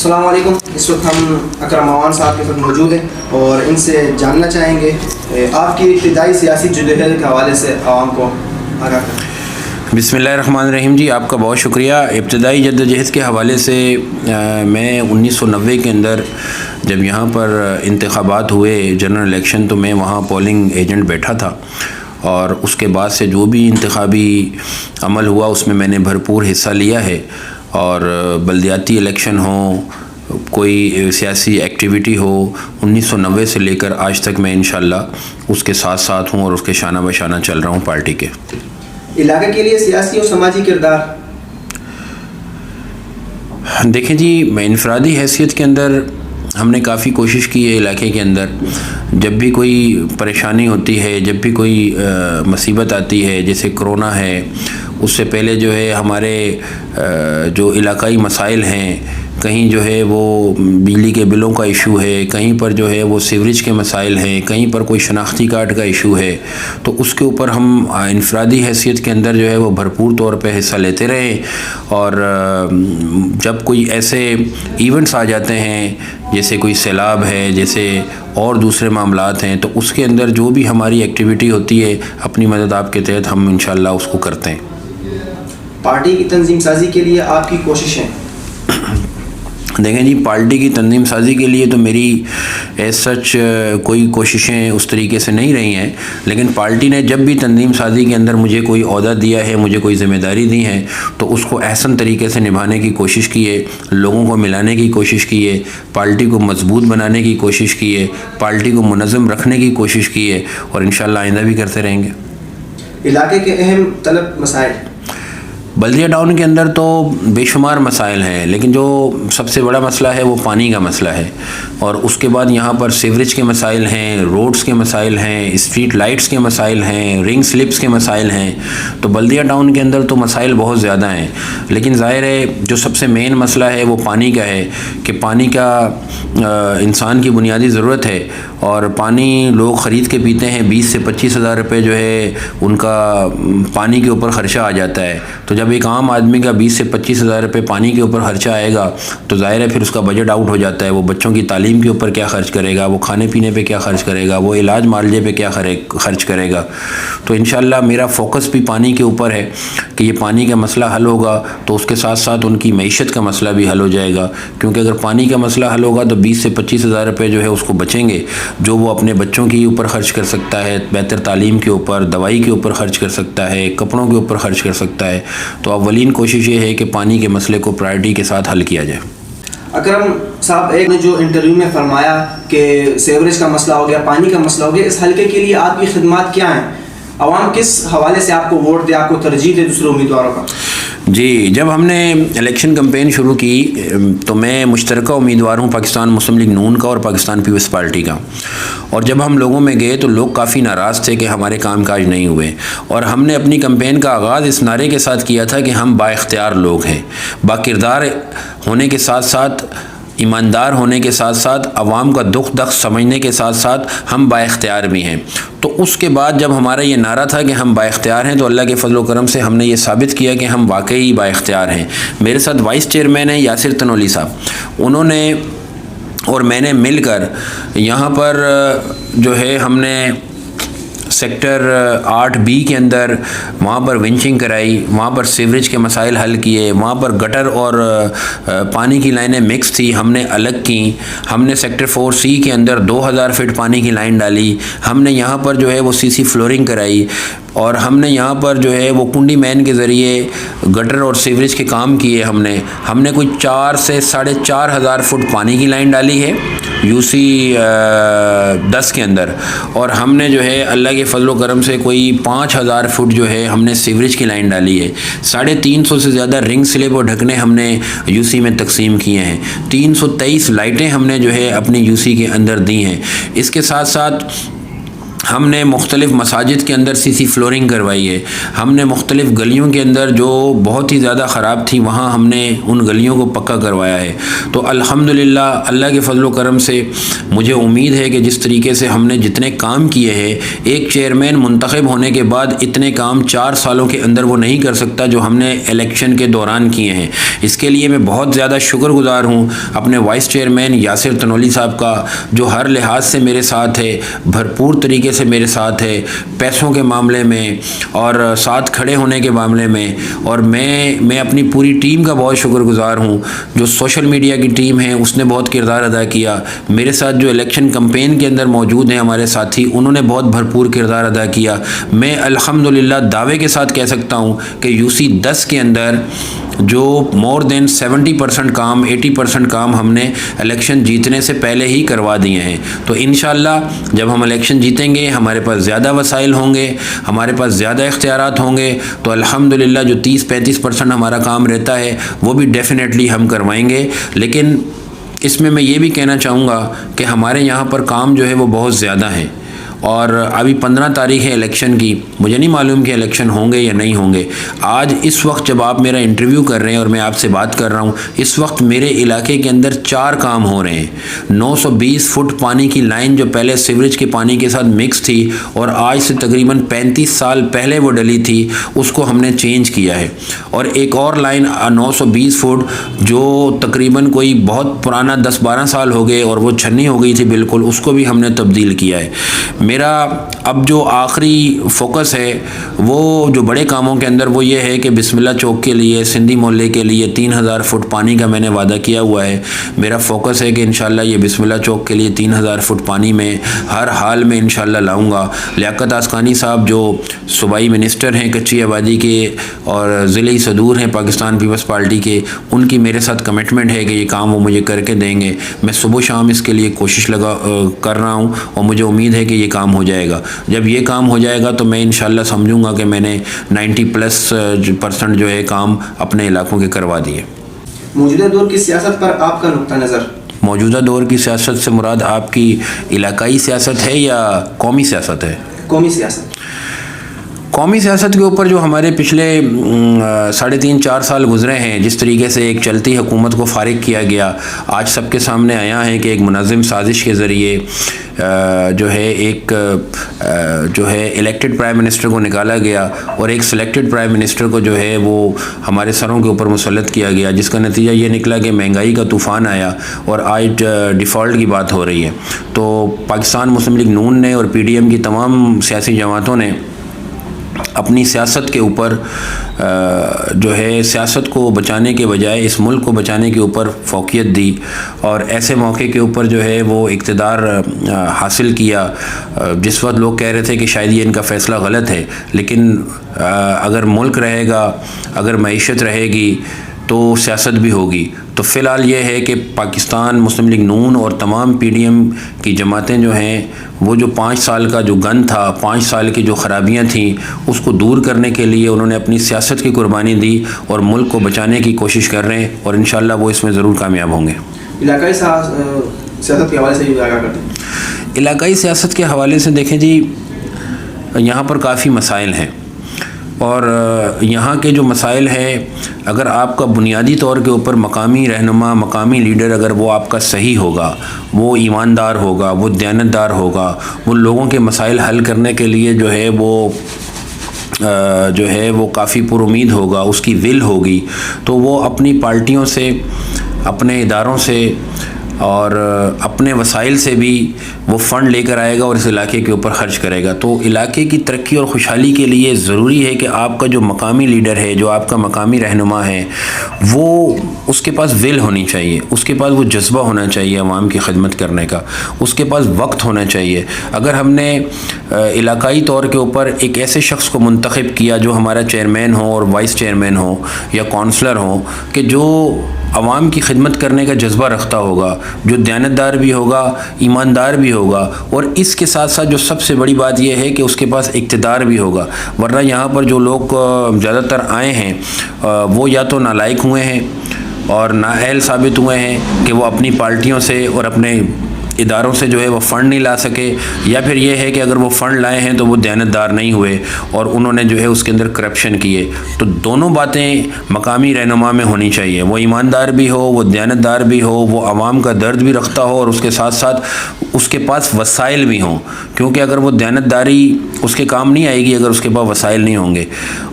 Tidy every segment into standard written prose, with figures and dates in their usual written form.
السلام علیکم. اس وقت ہم اکرم موان صاحب کے ساتھ موجود ہیں اور ان سے جاننا چاہیں گے آپ کی ابتدائی سیاسی جدوجہد کے حوالے سے عوام کو آگاہ کریں. بسم اللہ الرحمن الرحیم. جی آپ کا بہت شکریہ. ابتدائی جدوجہد کے حوالے سے میں 1990 کے اندر جب یہاں پر انتخابات ہوئے جنرل الیکشن تو میں وہاں پولنگ ایجنٹ بیٹھا تھا اور اس کے بعد سے جو بھی انتخابی عمل ہوا اس میں نے بھرپور حصہ لیا ہے. اور بلدیاتی الیکشن ہو, کوئی سیاسی ایکٹیویٹی ہو, 1990 سے لے کر آج تک میں انشاءاللہ اس کے ساتھ ساتھ ہوں اور اس کے شانہ بشانہ چل رہا ہوں پارٹی کے. علاقے کے لیے سیاسی اور سماجی کردار دیکھیں جی, میں انفرادی حیثیت کے اندر ہم نے کافی کوشش کی ہے علاقے کے اندر. جب بھی کوئی پریشانی ہوتی ہے, جب بھی کوئی مصیبت آتی ہے, جیسے کرونا ہے, اس سے پہلے جو ہے ہمارے جو علاقائی مسائل ہیں, کہیں جو ہے وہ بجلی کے بلوں کا ایشو ہے, کہیں پر جو ہے وہ سیوریج کے مسائل ہیں, کہیں پر کوئی شناختی کارڈ کا ایشو ہے, تو اس کے اوپر ہم انفرادی حیثیت کے اندر جو ہے وہ بھرپور طور پہ حصہ لیتے رہے. اور جب کوئی ایسے ایونٹس آ جاتے ہیں جیسے کوئی سیلاب ہے, جیسے اور دوسرے معاملات ہیں, تو اس کے اندر جو بھی ہماری ایکٹیویٹی ہوتی ہے اپنی مدد آپ کے تحت ہم انشاءاللہ اس کو کرتے ہیں. پارٹی کی تنظیم سازی کے لیے آپ کی کوششیں؟ دیکھیں جی, پارٹی کی تنظیم سازی کے لیے تو میری ایز سچ کوئی کوششیں اس طریقے سے نہیں رہی ہیں, لیکن پارٹی نے جب بھی تنظیم سازی کے اندر مجھے کوئی عہدہ دیا ہے, مجھے کوئی ذمہ داری دی ہے, تو اس کو احسن طریقے سے نبھانے کی کوشش کی ہے, لوگوں کو ملانے کی کوشش کی ہے, پارٹی کو مضبوط بنانے کی کوشش کی ہے, پارٹی کو منظم رکھنے کی کوشش کی ہے, اور انشاءاللہ آئندہ بھی کرتے رہیں گے. علاقے کے اہم طلب مسائل؟ بلدیہ ٹاؤن کے اندر تو بے شمار مسائل ہیں, لیکن جو سب سے بڑا مسئلہ ہے وہ پانی کا مسئلہ ہے, اور اس کے بعد یہاں پر سیوریج کے مسائل ہیں, روڈز کے مسائل ہیں, اسٹریٹ لائٹس کے مسائل ہیں, رنگ سلپس کے مسائل ہیں. تو بلدیہ ٹاؤن کے اندر تو مسائل بہت زیادہ ہیں, لیکن ظاہر ہے جو سب سے مین مسئلہ ہے وہ پانی کا ہے کہ پانی کا انسان کی بنیادی ضرورت ہے, اور پانی لوگ خرید کے پیتے ہیں. 20 سے 25 ہزار روپے جو ہے ان کا پانی کے اوپر خرچہ آ جاتا ہے. تو جب ایک عام آدمی کا 20 سے 25 ہزار روپے پانی کے اوپر خرچہ آئے گا تو ظاہر ہے پھر اس کا بجٹ آؤٹ ہو جاتا ہے. وہ بچوں کی تعلیم کے اوپر کیا خرچ کرے گا, وہ کھانے پینے پہ کیا خرچ کرے گا, وہ علاج معالجے پہ کیا خرچ کرے گا. تو انشاءاللہ میرا فوکس بھی پانی کے اوپر ہے کہ یہ پانی کا مسئلہ حل ہوگا تو اس کے ساتھ ساتھ ان کی معیشت کا مسئلہ بھی حل ہو جائے گا, کیونکہ اگر پانی کا مسئلہ حل ہوگا تو 20 سے 25 ہزار روپے جو ہے اس کو بچیں گے, جو وہ اپنے بچوں کے اوپر خرچ کر سکتا ہے, بہتر تعلیم کے اوپر, دوائی کے اوپر خرچ کر سکتا ہے, کپڑوں کے اوپر خرچ کر سکتا ہے. تو اولین کوشش یہ ہے کہ پانی کے مسئلے کو پرائرٹی کے ساتھ حل کیا جائے. اکرم صاحب, ایک نے جو انٹرویو میں فرمایا کہ سیوریج کا مسئلہ ہو گیا, پانی کا مسئلہ ہو گیا, اس حلقے کے لیے آپ کی خدمات کیا ہیں؟ عوام کس حوالے سے آپ کو ووٹ دے, آپ کو ترجیح دے دوسرے امیدواروں کا؟ جی, جب ہم نے الیکشن کمپین شروع کی تو میں مشترکہ امیدوار ہوں پاکستان مسلم لیگ نون کا اور پاکستان پیپلز پارٹی کا, اور جب ہم لوگوں میں گئے تو لوگ کافی ناراض تھے کہ ہمارے کام کاج نہیں ہوئے, اور ہم نے اپنی کمپین کا آغاز اس نعرے کے ساتھ کیا تھا کہ ہم با اختیار لوگ ہیں, با کردار ہونے کے ساتھ ساتھ, ایماندار ہونے کے ساتھ ساتھ, عوام کا دکھ سمجھنے کے ساتھ ساتھ ہم با اختیار بھی ہیں. تو اس کے بعد جب ہمارا یہ نعرہ تھا کہ ہم با اختیار ہیں تو اللہ کے فضل و کرم سے ہم نے یہ ثابت کیا کہ ہم واقعی با اختیار ہیں. میرے ساتھ وائس چیئرمین ہیں یاسر تنولی صاحب, انہوں نے اور میں نے مل کر یہاں پر جو ہے ہم نے سیکٹر 8B کے اندر وہاں پر ونچنگ کرائی, وہاں پر سیوریج کے مسائل حل کیے, وہاں پر گٹر اور پانی کی لائنیں مکس تھی, ہم نے الگ کی. ہم نے سیکٹر 4C کے اندر 2000 فٹ پانی کی لائن ڈالی. ہم نے یہاں پر جو ہے وہ CC فلورنگ کرائی, اور ہم نے یہاں پر جو ہے وہ کنڈی مین کے ذریعے گٹر اور سیوریج کے کام کیے. ہم نے کوئی 4 سے 4.5 ہزار فٹ پانی کی لائن ڈالی ہے UC 10 کے اندر, اور ہم نے جو ہے اللہ کے فضل و کرم سے کوئی 5000 فٹ جو ہے ہم نے سیوریج کی لائن ڈالی ہے. 350 سے زیادہ رنگ سلپ اور ڈھکنے ہم نے UC میں تقسیم کیے ہیں. 323 لائٹیں ہم نے جو ہے اپنی UC کے اندر دی ہیں. اس کے ساتھ ساتھ ہم نے مختلف مساجد کے اندر سی فلورنگ کروائی ہے، ہم نے مختلف گلیوں کے اندر جو بہت ہی زیادہ خراب تھی وہاں ہم نے ان گلیوں کو پکا کروایا ہے۔ تو الحمدللہ اللہ کے فضل و کرم سے مجھے امید ہے کہ جس طریقے سے ہم نے جتنے کام کیے ہیں، ایک چیئرمین منتخب ہونے کے بعد اتنے کام 4 سالوں کے اندر وہ نہیں کر سکتا جو ہم نے الیکشن کے دوران کیے ہیں۔ اس کے لیے میں بہت زیادہ شکر گزار ہوں اپنے وائس چیئرمین یاسر تنولی صاحب کا، جو ہر لحاظ سے میرے ساتھ ہے، بھرپور طریقے سے میرے ساتھ ہے، پیسوں کے معاملے میں اور ساتھ کھڑے ہونے کے معاملے میں۔ اور میں اپنی پوری ٹیم کا بہت شکر گزار ہوں، جو سوشل میڈیا کی ٹیم ہے اس نے بہت کردار ادا کیا، میرے ساتھ جو الیکشن کمپین کے اندر موجود ہیں ہمارے ساتھی انہوں نے بہت بھرپور کردار ادا کیا۔ میں الحمدللہ دعوے کے ساتھ کہہ سکتا ہوں کہ UC 10 کے اندر جو مور دین 70% کام 80% کام ہم نے الیکشن جیتنے سے پہلے ہی کروا دیے ہیں۔ تو انشاءاللہ جب ہم الیکشن جیتیں گے، ہمارے پاس زیادہ وسائل ہوں گے، ہمارے پاس زیادہ اختیارات ہوں گے، تو الحمدللہ جو 30-35% ہمارا کام رہتا ہے وہ بھی ڈیفینیٹلی ہم کروائیں گے۔ لیکن اس میں یہ بھی کہنا چاہوں گا کہ ہمارے یہاں پر کام جو ہے وہ بہت زیادہ ہیں، اور ابھی 15 تاریخ ہے الیکشن کی، مجھے نہیں معلوم کہ الیکشن ہوں گے یا نہیں ہوں گے۔ آج اس وقت جب آپ میرا انٹرویو کر رہے ہیں اور میں آپ سے بات کر رہا ہوں، اس وقت میرے علاقے کے اندر 4 کام ہو رہے ہیں۔ 920 فٹ پانی کی لائن جو پہلے سیوریج کے پانی کے ساتھ مکس تھی اور آج سے تقریباً 35 سال پہلے وہ ڈلی تھی، اس کو ہم نے چینج کیا ہے۔ اور ایک اور لائن 920 فٹ جو تقریباً کوئی بہت پرانا 10-12 سال ہو گئے اور وہ چھنی ہو گئی تھی بالکل، اس کو بھی ہم نے تبدیل کیا ہے۔ میرا اب جو آخری فوکس ہے وہ جو بڑے کاموں کے اندر وہ یہ ہے کہ بسم اللہ چوک کے لیے، سندھی محلے کے لیے 3000 فٹ پانی کا میں نے وعدہ کیا ہوا ہے۔ میرا فوکس ہے کہ انشاءاللہ یہ بسم اللہ چوک کے لیے 3000 فٹ پانی میں ہر حال میں انشاءاللہ لاؤں گا۔ لیاقت آسکانی صاحب جو صوبائی منسٹر ہیں کچی آبادی کے اور ضلعی صدور ہیں پاکستان پیپلز پارٹی کے، ان کی میرے ساتھ کمٹمنٹ ہے کہ یہ کام وہ مجھے کر کے دیں گے۔ میں صبح شام اس کے لیے کوشش کر رہا ہوں اور مجھے امید ہے کہ یہ کام ہو جائے گا۔ جب یہ کام ہو جائے گا تو میں انشاءاللہ سمجھوں گا کہ میں نے 90+ % جو ہے کام اپنے علاقوں کے کروا دیے۔ موجودہ دور کی سیاست پر آپ کا نقطہ نظر؟ موجودہ دور کی سیاست سے مراد آپ کی علاقائی سیاست ہے یا قومی سیاست ہے؟ قومی سیاست۔ قومی سیاست کے اوپر جو ہمارے پچھلے 3.5-4 سال گزرے ہیں، جس طریقے سے ایک چلتی حکومت کو فارغ کیا گیا، آج سب کے سامنے آیا ہے کہ ایک منظم سازش کے ذریعے جو ہے الیکٹڈ پرائم منسٹر کو نکالا گیا اور ایک سلیکٹڈ پرائم منسٹر کو جو ہے وہ ہمارے سروں کے اوپر مسلط کیا گیا، جس کا نتیجہ یہ نکلا کہ مہنگائی کا طوفان آیا اور آج ڈیفالٹ کی بات ہو رہی ہے۔ تو پاکستان مسلم لیگ نون نے اور PDM کی تمام سیاسی جماعتوں نے اپنی سیاست کے اوپر جو ہے سیاست کو بچانے کے بجائے اس ملک کو بچانے کے اوپر فوقیت دی، اور ایسے موقع کے اوپر جو ہے وہ اقتدار حاصل کیا جس وقت لوگ کہہ رہے تھے کہ شاید یہ ان کا فیصلہ غلط ہے، لیکن اگر ملک رہے گا، اگر معیشت رہے گی تو سیاست بھی ہوگی۔ تو فی الحال یہ ہے کہ پاکستان مسلم لیگ نون اور تمام PDM کی جماعتیں جو ہیں وہ جو 5 سال کا جو گن تھا، 5 سال کی جو خرابیاں تھیں، اس کو دور کرنے کے لیے انہوں نے اپنی سیاست کی قربانی دی اور ملک کو بچانے کی کوشش کر رہے ہیں، اور انشاءاللہ وہ اس میں ضرور کامیاب ہوں گے۔ علاقائی سیاست کے حوالے سے بھی کیا کرتے ہیں؟ علاقائی سیاست کے حوالے سے دیکھیں جی، یہاں پر کافی مسائل ہیں، اور یہاں کے جو مسائل ہیں، اگر آپ کا بنیادی طور کے اوپر مقامی رہنما، مقامی لیڈر اگر وہ آپ کا صحیح ہوگا، وہ ایماندار ہوگا، وہ دیانتدار ہوگا، وہ لوگوں کے مسائل حل کرنے کے لیے جو ہے وہ کافی پر امید ہوگا، اس کی ول ہوگی، تو وہ اپنی پارٹیوں سے، اپنے اداروں سے اور اپنے وسائل سے بھی وہ فنڈ لے کر آئے گا اور اس علاقے کے اوپر خرچ کرے گا۔ تو علاقے کی ترقی اور خوشحالی کے لیے ضروری ہے کہ آپ کا جو مقامی لیڈر ہے، جو آپ کا مقامی رہنما ہے، وہ اس کے پاس ول ہونی چاہیے، اس کے پاس وہ جذبہ ہونا چاہیے عوام کی خدمت کرنے کا، اس کے پاس وقت ہونا چاہیے۔ اگر ہم نے علاقائی طور کے اوپر ایک ایسے شخص کو منتخب کیا جو ہمارا چیئرمین ہو اور وائس چیئرمین ہو یا کونسلر ہو، کہ جو عوام کی خدمت کرنے کا جذبہ رکھتا ہوگا، جو دیانتدار بھی ہوگا، ایماندار بھی ہوگا، اور اس کے ساتھ ساتھ جو سب سے بڑی بات یہ ہے کہ اس کے پاس اقتدار بھی ہوگا۔ ورنہ یہاں پر جو لوگ زیادہ تر آئے ہیں وہ یا تو نالائق ہوئے ہیں اور نااہل ثابت ہوئے ہیں کہ وہ اپنی پارٹیوں سے اور اپنے اداروں سے جو ہے وہ فنڈ نہیں لا سکے، یا پھر یہ ہے کہ اگر وہ فنڈ لائے ہیں تو وہ دیانتدار نہیں ہوئے اور انہوں نے جو ہے اس کے اندر کرپشن کیے. تو دونوں باتیں مقامی رہنما میں ہونی چاہیے، وہ ایماندار بھی ہو، وہ دیانتدار بھی ہو، وہ عوام کا درد بھی رکھتا ہو اور اس کے ساتھ ساتھ اس کے پاس وسائل بھی ہوں، کیونکہ اگر وہ دیانتداری اس کے کام نہیں آئے گی اگر اس کے پاس وسائل نہیں ہوں گے،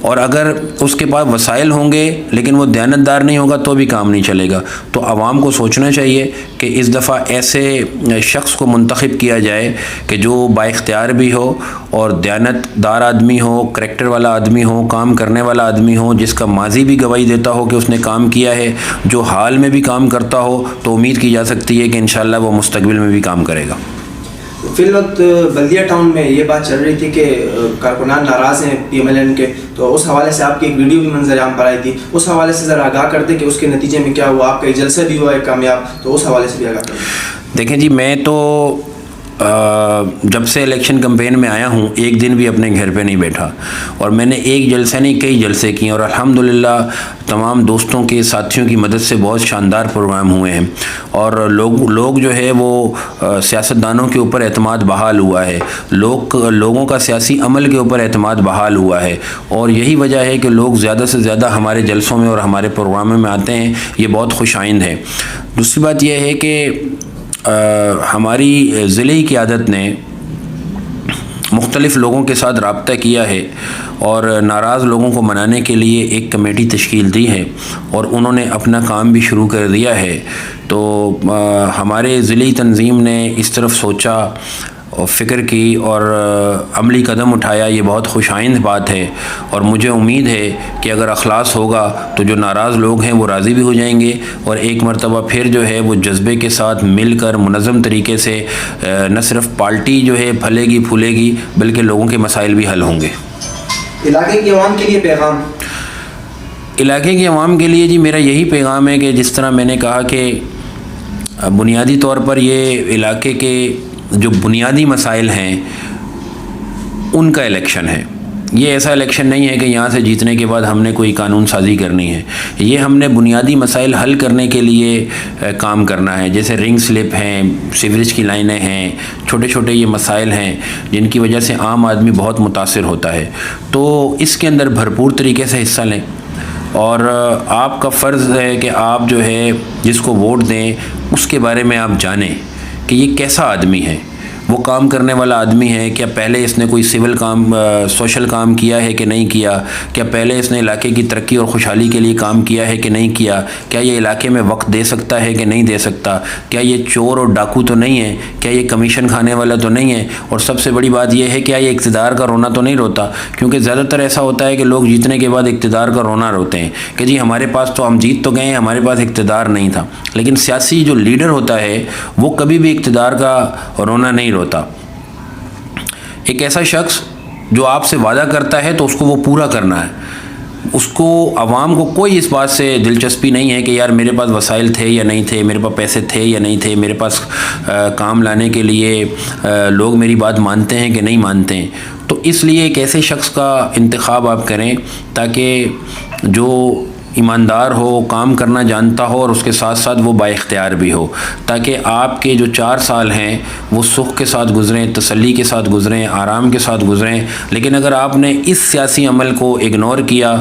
اور اگر اس کے پاس وسائل ہوں گے لیکن وہ دیانتدار نہیں ہوگا تو بھی کام نہیں چلے گا. تو عوام کو سوچنا چاہیے کہ اس دفعہ ایسے شخص کو منتخب کیا جائے کہ جو با اختیار بھی ہو اور دیانتدار آدمی ہو، کریکٹر والا آدمی ہو، کام کرنے والا آدمی ہو، جس کا ماضی بھی گواہی دیتا ہو کہ اس نے کام کیا ہے، جو حال میں بھی کام کرتا ہو، تو امید کی جا سکتی ہے کہ انشاءاللہ وہ مستقبل میں بھی کام کرے گا. فی الوقت بلدیہ ٹاؤن میں یہ بات چل رہی تھی کہ کارکنان ناراض ہیں پی ایم ایل این کے، تو اس حوالے سے آپ کی ایک ویڈیو بھی منظر عام پر آئی تھی، اس حوالے سے ذرا آگاہ کر دیں کہ اس کے نتیجے میں کیا ہوا، آپ کا ایک جلسہ بھی ہوا ہے کامیاب، تو اس حوالے سے بھی آگاہ کر دیں. دیکھیں جی، میں تو جب سے الیکشن کمپین میں آیا ہوں ایک دن بھی اپنے گھر پہ نہیں بیٹھا، اور میں نے ایک جلسہ نہیں کئی جلسے کیے، اور الحمدللہ تمام دوستوں کے ساتھیوں کی مدد سے بہت شاندار پروگرام ہوئے ہیں، اور لوگ جو ہے وہ سیاستدانوں کے اوپر اعتماد بحال ہوا ہے، لوگوں کا سیاسی عمل کے اوپر اعتماد بحال ہوا ہے، اور یہی وجہ ہے کہ لوگ زیادہ سے زیادہ ہمارے جلسوں میں اور ہمارے پروگراموں میں آتے ہیں. یہ بہت خوش آئند ہے. دوسری بات یہ ہے کہ ہماری ضلعی قیادت نے مختلف لوگوں کے ساتھ رابطہ کیا ہے اور ناراض لوگوں کو منانے کے لیے ایک کمیٹی تشکیل دی ہے، اور انہوں نے اپنا کام بھی شروع کر دیا ہے. تو ہمارے ضلعی تنظیم نے اس طرف سوچا اور فکر کی اور عملی قدم اٹھایا. یہ بہت خوش آئند بات ہے، اور مجھے امید ہے کہ اگر اخلاص ہوگا تو جو ناراض لوگ ہیں وہ راضی بھی ہو جائیں گے، اور ایک مرتبہ پھر جو ہے وہ جذبے کے ساتھ مل کر منظم طریقے سے نہ صرف پارٹی جو ہے پھلے گی پھولے گی بلکہ لوگوں کے مسائل بھی حل ہوں گے. علاقے کی عوام کے لیے پیغام؟ علاقے کی عوام کے لیے جی میرا یہی پیغام ہے کہ جس طرح میں نے کہا کہ بنیادی طور پر یہ علاقے کے جو بنیادی مسائل ہیں ان کا الیکشن ہے. یہ ایسا الیکشن نہیں ہے کہ یہاں سے جیتنے کے بعد ہم نے کوئی قانون سازی کرنی ہے. یہ ہم نے بنیادی مسائل حل کرنے کے لیے کام کرنا ہے، جیسے رنگ سلپ ہیں، سیوریج کی لائنیں ہیں، چھوٹے چھوٹے یہ مسائل ہیں جن کی وجہ سے عام آدمی بہت متاثر ہوتا ہے. تو اس کے اندر بھرپور طریقے سے حصہ لیں، اور آپ کا فرض ہے کہ آپ جو ہے جس کو ووٹ دیں اس کے بارے میں آپ جانیں کہ یہ کیسا آدمی ہے، وہ کام کرنے والا آدمی ہے، کیا پہلے اس نے کوئی سوشل کام کیا ہے کہ نہیں کیا، کیا پہلے اس نے علاقے کی ترقی اور خوشحالی کے لیے کام کیا ہے کہ نہیں کیا، کیا یہ علاقے میں وقت دے سکتا ہے کہ نہیں دے سکتا، کیا یہ چور اور ڈاکو تو نہیں ہے، کیا یہ کمیشن کھانے والا تو نہیں ہے، اور سب سے بڑی بات یہ ہے کیا یہ اقتدار کا رونا تو نہیں روتا. کیونکہ زیادہ تر ایسا ہوتا ہے کہ لوگ جیتنے کے بعد اقتدار کا رونا روتے ہیں کہ جی ہمارے پاس تو ہم جیت تو گئے ہیں، ہمارے پاس اقتدار نہیں تھا. لیکن سیاسی جو لیڈر ہوتا ہے وہ کبھی بھی اقتدار کا رونا نہیں روتا. ایک ایسا شخص جو آپ سے وعدہ کرتا ہے تو اس کو وہ پورا کرنا ہے. اس کو عوام کو کوئی اس بات سے دلچسپی نہیں ہے کہ یار میرے پاس وسائل تھے یا نہیں تھے، میرے پاس پیسے تھے یا نہیں تھے، میرے پاس کام لانے کے لیے لوگ میری بات مانتے ہیں کہ نہیں مانتے ہیں. تو اس لیے ایک ایسے شخص کا انتخاب آپ کریں تاکہ جو ایماندار ہو، کام کرنا جانتا ہو، اور اس کے ساتھ ساتھ وہ با اختیار بھی ہو، تاکہ آپ کے جو 4 سال ہیں وہ سکھ کے ساتھ گزریں، تسلی کے ساتھ گزریں، آرام کے ساتھ گزریں. لیکن اگر آپ نے اس سیاسی عمل کو اگنور کیا،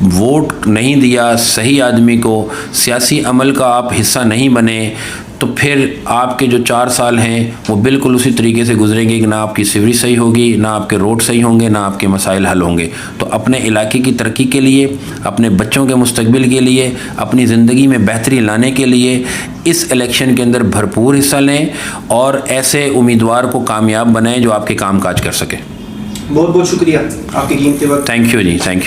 ووٹ نہیں دیا صحیح آدمی کو، سیاسی عمل کا آپ حصہ نہیں بنے، تو پھر آپ کے جو 4 سال ہیں وہ بالکل اسی طریقے سے گزریں گے کہ نہ آپ کی سیوریج صحیح ہوگی، نہ آپ کے روڈ صحیح ہوں گے، نہ آپ کے مسائل حل ہوں گے. تو اپنے علاقے کی ترقی کے لیے، اپنے بچوں کے مستقبل کے لیے، اپنی زندگی میں بہتری لانے کے لیے اس الیکشن کے اندر بھرپور حصہ لیں اور ایسے امیدوار کو کامیاب بنائیں جو آپ کے کام کاج کر سکے. بہت بہت شکریہ آپ کے قیمتی وقت. تھینک یو جی، تھینک یو.